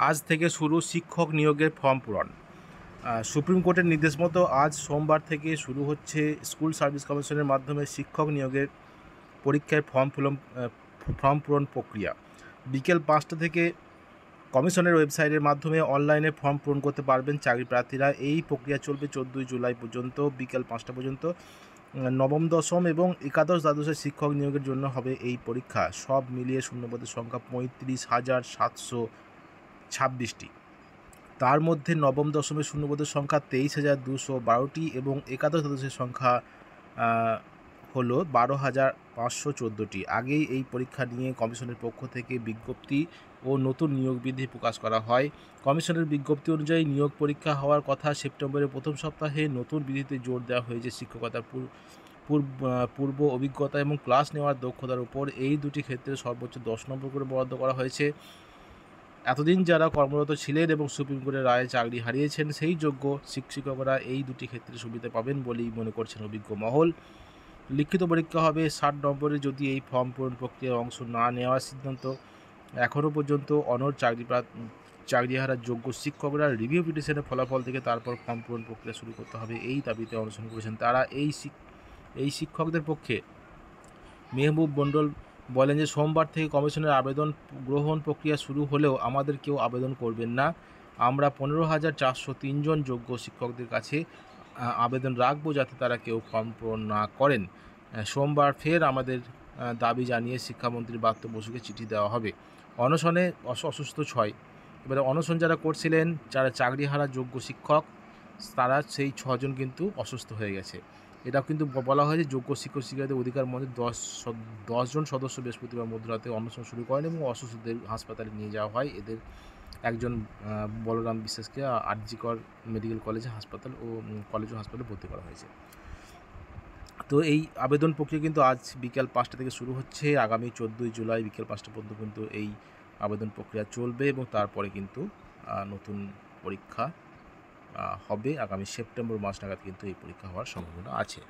আজ থেকে শুরু শিক্ষক নিয়োগের ফর্ম পূরণ। সুপ্রিম কোর্টের নির্দেশ মতো আজ সোমবার থেকে শুরু হচ্ছে স্কুল সার্ভিস কমিশনের মাধ্যমে শিক্ষক নিয়োগের পরীক্ষায় ফর্ম পূরণ প্রক্রিয়া। বিকেল 5টা থেকে কমিশনের ওয়েবসাইটের মাধ্যমে অনলাইনে ফর্ম পূরণ করতে পারবেন চাকরি প্রার্থীরা। এই প্রক্রিয়া চলবে 14ই জুলাই পর্যন্ত বিকেল 5টা পর্যন্ত। নবম, দশম এবং একাদশ দ্বাদশের শিক্ষক নিয়োগের জন্য হবে এই পরীক্ষা। সব মিলিয়ে শূন্যপদের সংখ্যা 35,726টি। তার মধ্যে নবম দশমের শূন্যপদের সংখ্যা 23,212টি এবং একাদশ দ্বাদশের সংখ্যা হলো 12,514টি। আগেই এই পরীক্ষা নিয়ে কমিশনের পক্ষ থেকে বিজ্ঞপ্তি ও নতুন নিয়োগ বিধি প্রকাশ করা হয়। কমিশনের বিজ্ঞপ্তি অনুযায়ী নিয়োগ পরীক্ষা হওয়ার কথা সেপ্টেম্বরের প্রথম সপ্তাহে। নতুন বিধিতে জোর দেওয়া হয়েছে শিক্ষকতার পূর্ব অভিজ্ঞতা এবং ক্লাস নেওয়ার দক্ষতার উপর। এই দুটি ক্ষেত্রে সর্বোচ্চ 10 নম্বর করে বরাদ্দ করা হয়েছে। এতদিন যারা কর্মরত ছিলেন এবং সুপ্রিম কোর্টের রায়ে চাকরি হারিয়েছেন সেই যোগ্য শিক্ষকরা এই দুটি ক্ষেত্রে সুবিধা পাবেন বলেই মনে করছেন অভিজ্ঞ মহল। লিখিত পরীক্ষা হবে 60 নম্বরে। যদি এই ফর্ম পূরণ প্রক্রিয়ায় অংশ না নেওয়ার সিদ্ধান্ত এখনও পর্যন্ত অনড় চাকরিহারা যোগ্য শিক্ষকরা রিভিউ পিটিশনের ফলাফল থেকে তারপর ফর্ম পূরণ প্রক্রিয়া শুরু করতে হবে এই দাবিতে অনশন করেছেন তারা। এই শিক্ষকদের পক্ষে মেহবুব মণ্ডল বলেন যে সোমবার থেকে কমিশনের আবেদন গ্রহণ প্রক্রিয়া শুরু হলেও আমাদের কেউ আবেদন করবেন না। আমরা 15,403 জন যোগ্য শিক্ষকদের কাছে আবেদন রাখবো যাতে তারা কেউ ফর্ম পূরণ না করেন। সোমবার ফের আমাদের দাবি জানিয়ে শিক্ষামন্ত্রী ব্রাত্য বসুকে চিঠি দেওয়া হবে। অনশনে অসুস্থ 6। এবারে অনশন যারা করছিলেন, যারা চাকরিহারা যোগ্য শিক্ষক, তারা সেই 6 জন কিন্তু অসুস্থ হয়ে গেছে। এটাও কিন্তু বলা হয় যে যোগ্য শিক্ষক শিক্ষার্থীদের অধিকার মঞ্চে 10 জন সদস্য বৃহস্পতিবার মধ্যরাতে অনশন শুরু করেন এবং অসুস্থদের হাসপাতালে নিয়ে যাওয়া হয়। এদের একজন বলরাম বিশ্বাসকে আরজিকর মেডিকেল কলেজ ও হাসপাতালে ভর্তি করা হয়েছে। তো এই আবেদন প্রক্রিয়া কিন্তু আজ বিকেল 5টা থেকে শুরু হচ্ছে। আগামী 14ই জুলাই বিকেল 5টা পর্যন্ত কিন্তু এই আবেদন প্রক্রিয়া চলবে এবং তারপরে কিন্তু নতুন পরীক্ষা হবে। আগামী সেপ্টেম্বর মাস নাগাদ কিন্তু এই পরীক্ষা হওয়ার সম্ভাবনা আছে।